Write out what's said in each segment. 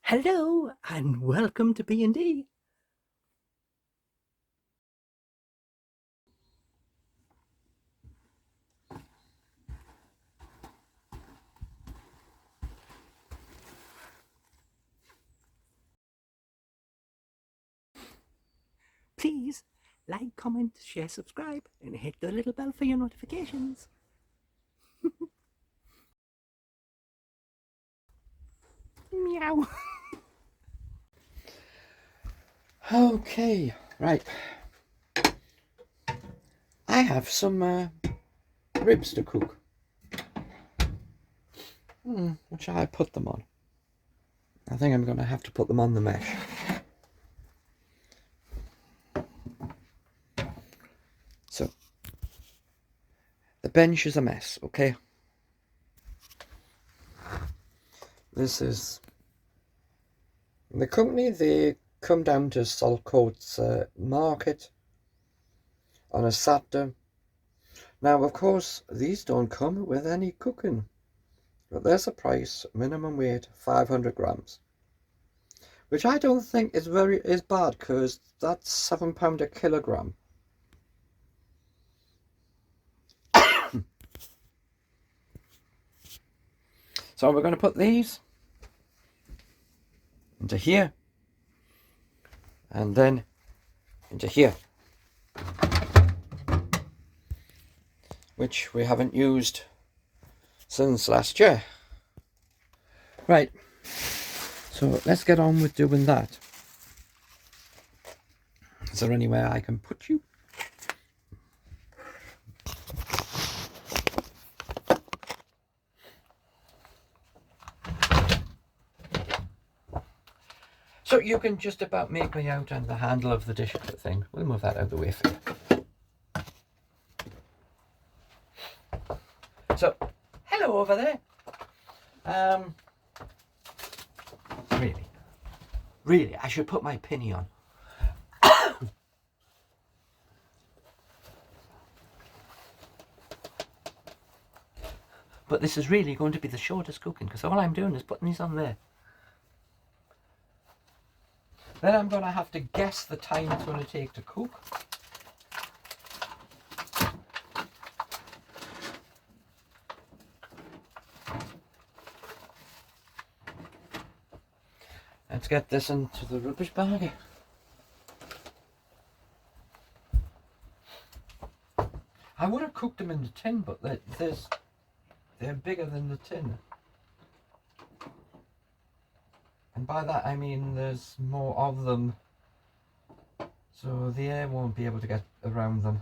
Hello and welcome to B&D. Please like, comment, share, subscribe, and hit the little bell for your notifications. Meow. Okay, right. I have some ribs to cook. What shall I put them on? I think I'm going to have to put them on the mesh. So, the bench is a mess, okay? This is the company. They come down to Saltcoats Market on a Saturday. Now, of course, these don't come with any cooking. But there's a price, minimum weight 500 grams, which I don't think is bad, because that's £7 a kilogram. So we're going to put these into here, and then into here, which we haven't used since last year. Right, so let's get on with doing that. Is there anywhere I can put you? So you can just about make me out on the handle of the dish thing. We'll move that out of the way for you. So, hello over there. Really, I should put my pinny on. But this is really going to be the shortest cooking, because all I'm doing is putting these on there. Then I'm going to have to guess the time it's going to take to cook. Let's get this into the rubbish bag. I would have cooked them in the tin, but they're bigger than the tin. And by that I mean there's more of them, so the air won't be able to get around them.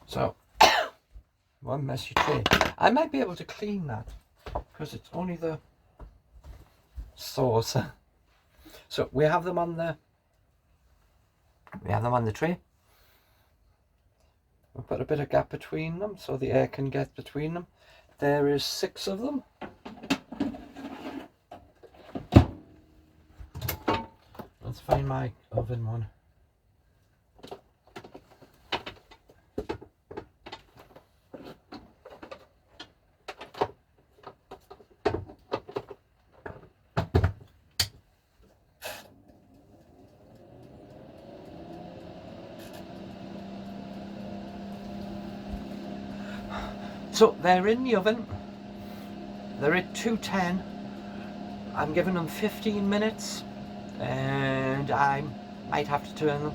So, one messy tray. I might be able to clean that, because it's only the sauce. So we have them on the tray. We'll put a bit of gap between them so the air can get between them. There is 6 of them. Let's find my oven one. So they're in the oven. They're at 210. I'm giving them 15 minutes, and I might have to turn them.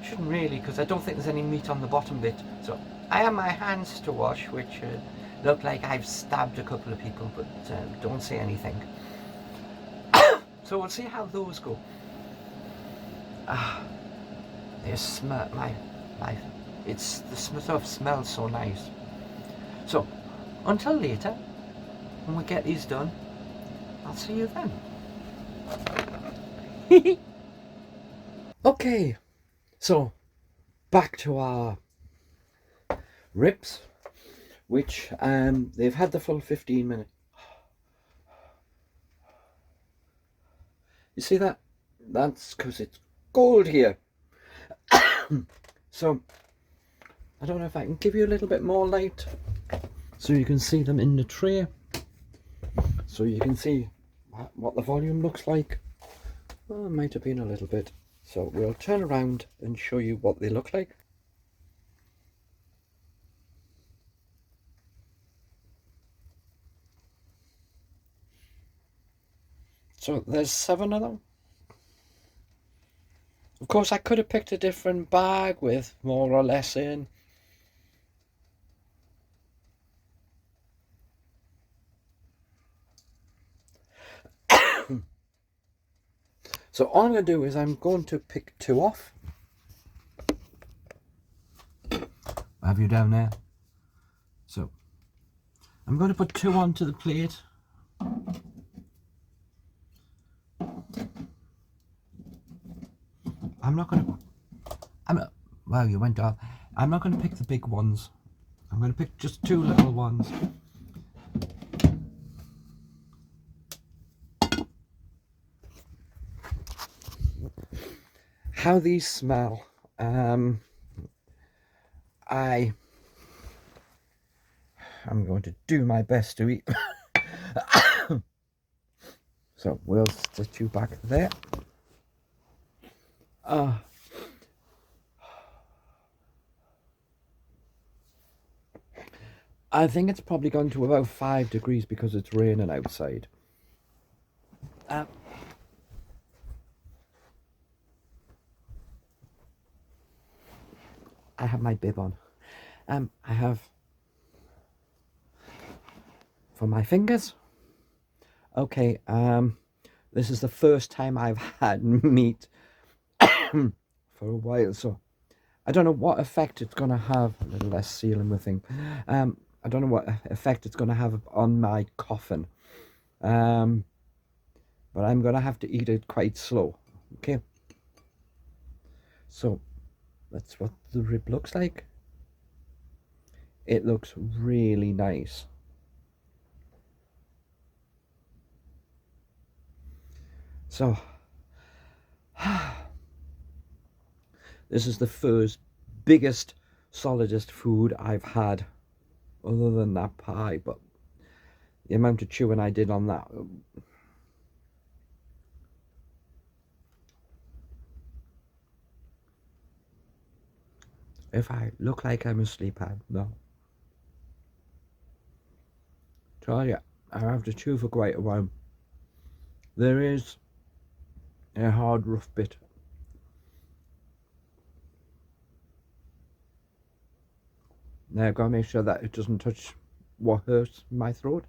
Shouldn't really, because I don't think there's any meat on the bottom bit. So I have my hands to wash, which look like I've stabbed a couple of people, but don't say anything. So we'll see how those go. They smell, the stuff smells so nice. So until later, when we get these done, I'll see you then. Okay, so back to our ribs, which they've had the full 15 minutes. You see that? That's because it's cold here. So I don't know if I can give you a little bit more light so you can see them in the tray, so you can see what the volume looks like. Oh, it might have been a little bit. So we'll turn around and show you what they look like. So there's 7 of them. Of course, I could have picked a different bag with more or less in. So all I'm going to do is I'm going to pick 2 off. I have you down there. So I'm going to put 2 onto the plate. Wow, you went off. I'm not going to pick the big ones. I'm going to pick just 2 little ones. How these smell. I'm going to do my best to eat. So we'll sit you back there. I think it's probably gone to about 5 degrees because it's raining outside. I have my bib on. I have for my fingers. Okay, this is the first time I've had meat for a while, so I don't know what effect it's going to have. A little less sealing the thing. I don't know what effect it's going to have on my coffin. But I'm going to have to eat it quite slow. Okay. So that's what the rib looks like. It looks really nice. So this is the first biggest, solidest food I've had, other than that pie, but the amount of chewing I did on that. If I look like I'm asleep, no. Tell you, I have to chew for quite a while. There is a hard, rough bit. Now I've got to make sure that it doesn't touch what hurts my throat.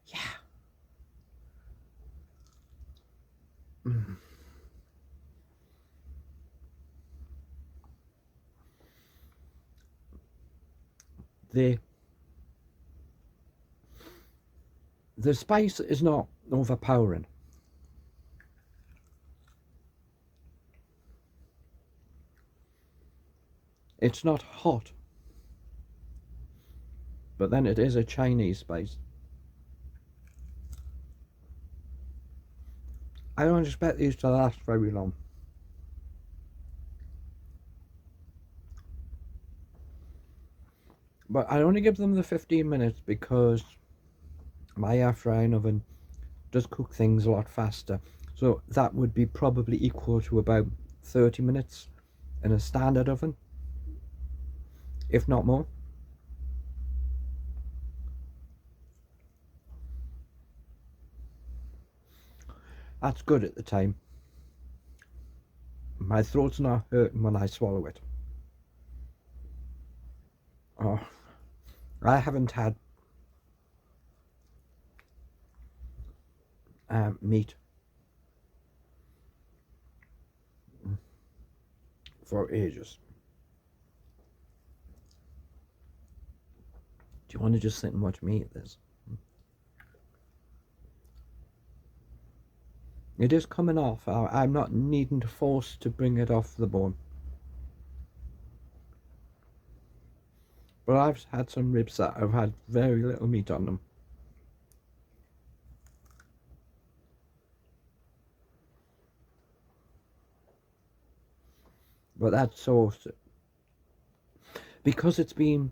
Yeah. The spice is not overpowering. It's not hot, but then it is a Chinese spice. I don't expect these to last very long. But I only give them the 15 minutes because my air frying oven does cook things a lot faster. So that would be probably equal to about 30 minutes in a standard oven, if not more. That's good at the time. My throat's not hurting when I swallow it. Oh, I haven't had meat for ages. Do you want to just sit and watch me eat this? It is coming off. I'm not needing to force to bring it off the bone. But I've had some ribs that have had very little meat on them. But that sauce, because it's been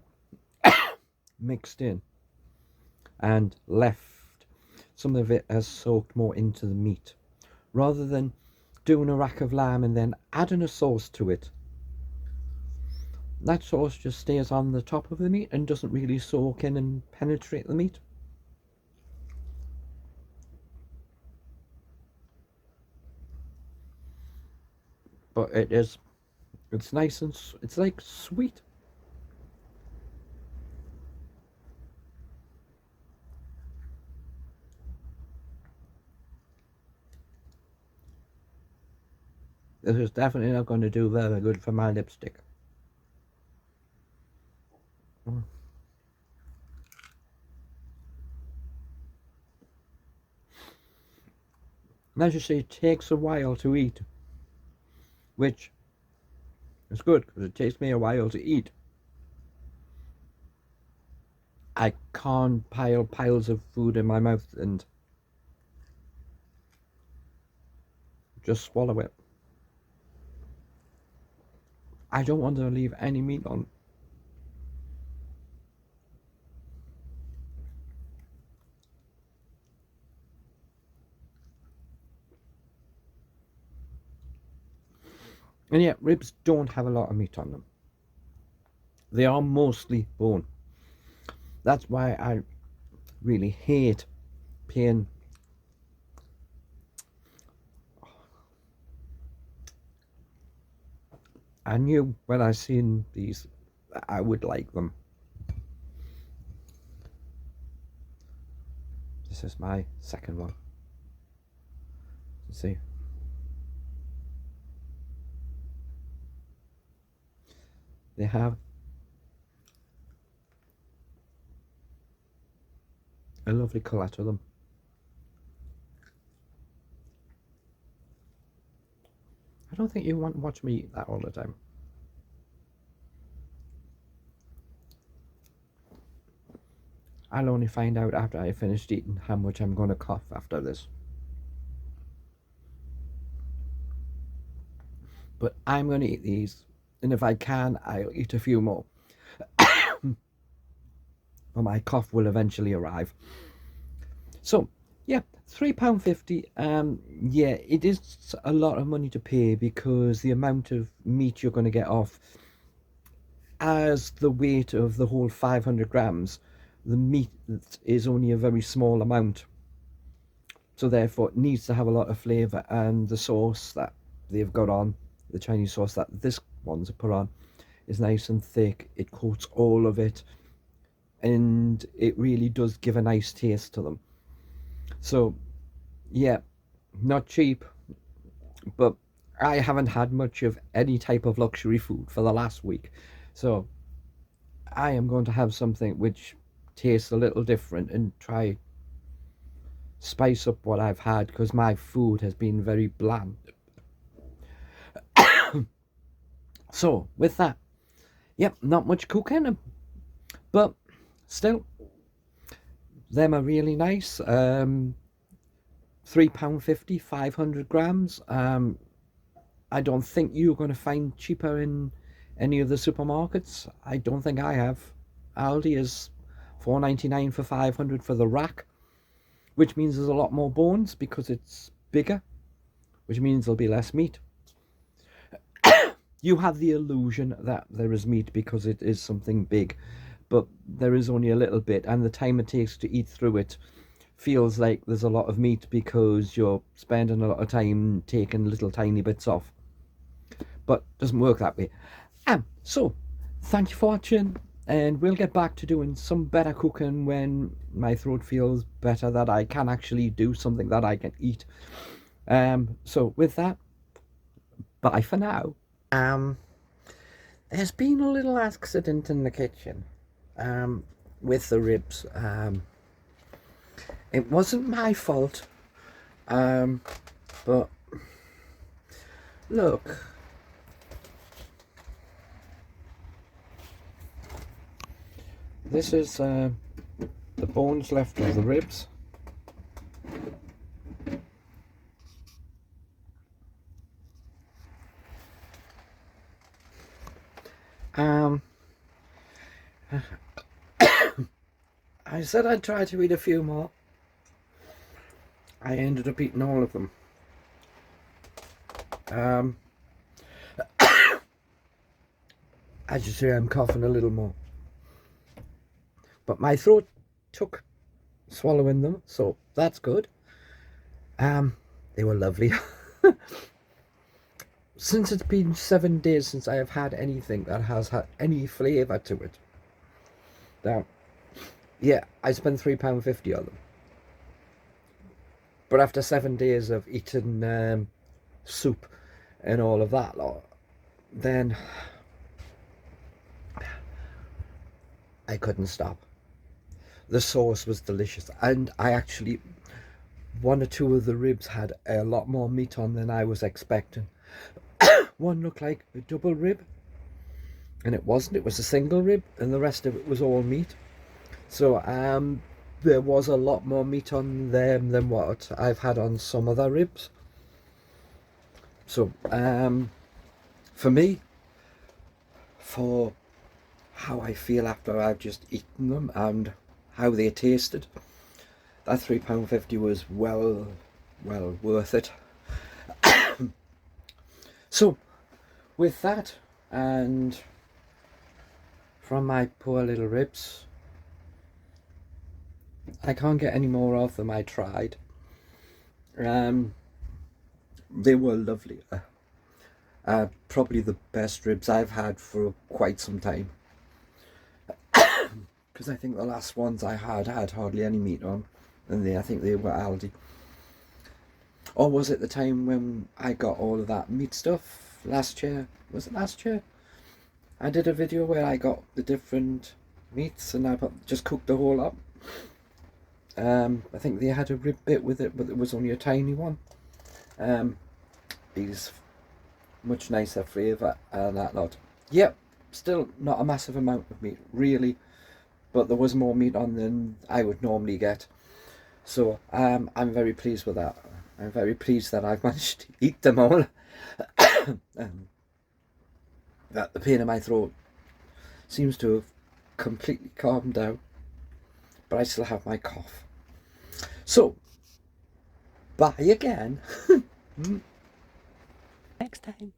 mixed in and left, some of it has soaked more into the meat. Rather than doing a rack of lamb and then adding a sauce to it, that sauce just stays on the top of the meat and doesn't really soak in and penetrate the meat. But it's nice and it's like sweet. This is definitely not going to do very good for my lipstick. And as you say, it takes a while to eat, which is good because it takes me a while to eat. I can't pile piles of food in my mouth and just swallow it. I don't want to leave any meat on. And yet, ribs don't have a lot of meat on them. They are mostly bone. That's why I really hate paying. I knew when I seen these that I would like them. This is my second one. Let's see. They have a lovely colour to them. I don't think you want to watch me eat that all the time. I'll only find out after I finished eating how much I'm going to cough after this. But I'm going to eat these, and if I can, I'll eat a few more. But my cough will eventually arrive. So, yeah, £3.50. Yeah, it is a lot of money to pay because the amount of meat you're going to get off, as the weight of the whole 500 grams, the meat is only a very small amount. So therefore, it needs to have a lot of flavour, and the sauce that they've got on, the Chinese sauce that this one's put on, is nice and thick. It coats all of it, and it really does give a nice taste to them. So yeah, not cheap, but I haven't had much of any type of luxury food for the last week, so I am going to have something which tastes a little different and try spice up what I've had, because my food has been very bland. So with that, yep, not much cooking, but still, them are really nice. £3.50, 500 grams. I don't think you're going to find cheaper in any of the supermarkets. I don't think I have. Aldi is £4.99 for 500 for the rack, which means there's a lot more bones because it's bigger, which means there'll be less meat. You have the illusion that there is meat because it is something big, but there is only a little bit, and the time it takes to eat through it feels like there's a lot of meat because you're spending a lot of time taking little tiny bits off. But it doesn't work that way. So thank you for watching, and we'll get back to doing some better cooking when my throat feels better, that I can actually do something that I can eat. So with that, bye for now. There's been a little accident in the kitchen with the ribs. It wasn't my fault. But look, this is the bones left of the ribs. I said I'd try to eat a few more. I ended up eating all of them. As you see, I'm coughing a little more. But my throat took swallowing them, so that's good. They were lovely. Since it's been 7 days since I have had anything that has had any flavour to it. Now, yeah, I spent £3.50 on them. But after 7 days of eating soup and all of that lot, then I couldn't stop. The sauce was delicious, and I actually, one or two of the ribs had a lot more meat on than I was expecting. One looked like a double rib, and it wasn't. It was a single rib, and the rest of it was all meat. So there was a lot more meat on them than what I've had on some other ribs. So for me, for how I feel after I've just eaten them and how they tasted, that £3.50 was well worth it. So with that, and from my poor little ribs, I can't get any more of them. I tried. They were lovely. Probably the best ribs I've had for quite some time. Because I think the last ones I had hardly any meat on, and I think they were Aldi. Or was it the time when I got all of that meat stuff last year? Was it last year? I did a video where I got the different meats and I just cooked the whole up. I think they had a rib bit with it, but it was only a tiny one. These much nicer flavour and that lot. Yep, still not a massive amount of meat, really, but there was more meat on than I would normally get. So I'm very pleased with that. I'm very pleased that I've managed to eat them all. That the pain in my throat seems to have completely calmed down, but I still have my cough. So, bye again. Next time.